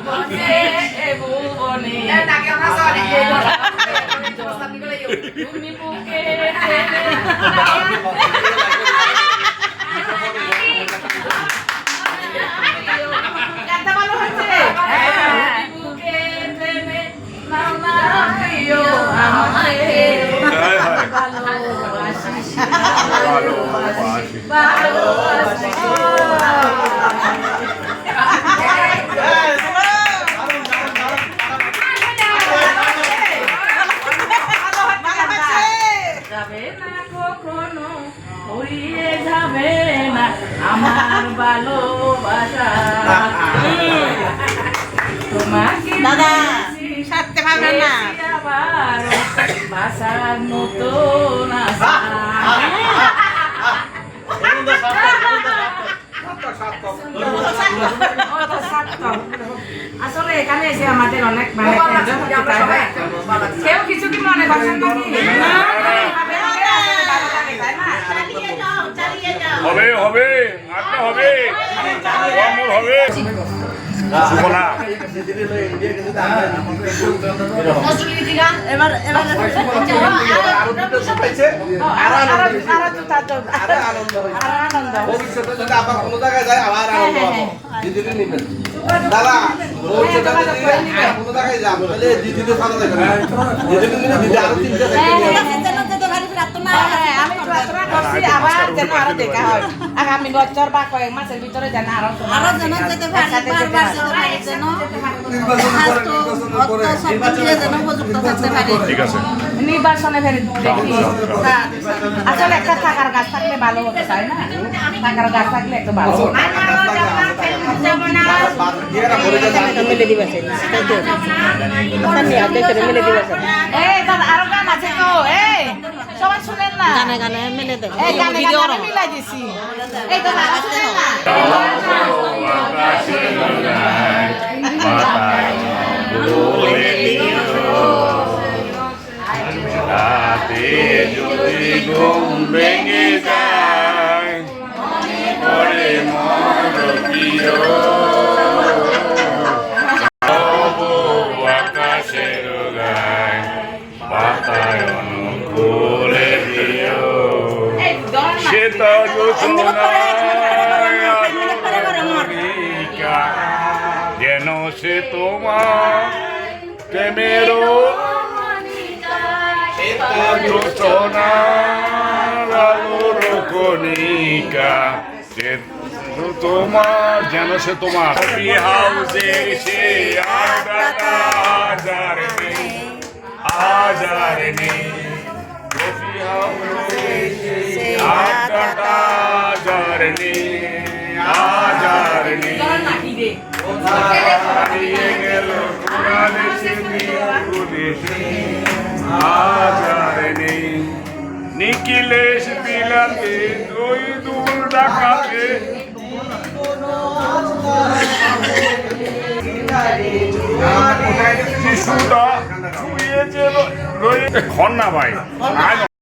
বসে ভুবনে তুমি বুকে যাবে না কখনো উড়িয়ে যাবে না আমার ভালোবাসা তোমাকে দাদা সারতে পারবেন না আবার ভাষার নতুন আশা আসলে এখানে এসে আমাদের অনেক মানে কেউ কিছু কি মনে করছেন হবে হবে আটটা হবে কমর হবে সুবনা এবার এবার ভবিষ্যতে যদি আবার কোনো জায়গায় যায় আবার আনন্দ পাবো দিদিকে নিবেন দাদা ভবিষ্যতে যদি কোনো জায়গায় যান তাহলে দিদিকে সাথে যাবেন দিদিকে নিলে দিদি আরো তিনটা আমি প্রার্থনা করছি আবার যেন আরো দেখা হয় আগামী বছর বা কয়েক মাসের ভিতরে যেন আরো যেন যেতে পারি বারবার যেন যেন উপযুক্ত থাকতে পারি ঠিক আছে নির্বাচনে ফের দেখি আসলে একটা থাকার গাছ থাকলে ভালো হতো তাই না থাকার গাছ থাকলে একটু ভালো হতো মিলে দিবাছে মিলে দিবাছে এই দাদা আরো গান আছে তো এই সবাই শুনেন না গানে গানে মিলে দে এই গানে গানে মিলাই দিছি এই দাদা শুনেন না রাতে যদি ঘুম ভেঙে যায় পরে মন প্রিয় আকাশের গায় পাতায় অনুকূলে দিও সে তো যেন সে তোমার প্রেমেরও কণিকা তোমার যেন সে তোমার হাউসে সে আজার নেই আজার নেই আজার নেই আজার নেই হারিয়ে গেল আজার নেই নিখিলেশ বিলাতে ওই দূর ডাকাতে শিশুটা ছুঁয়ে যে খন্না ভাই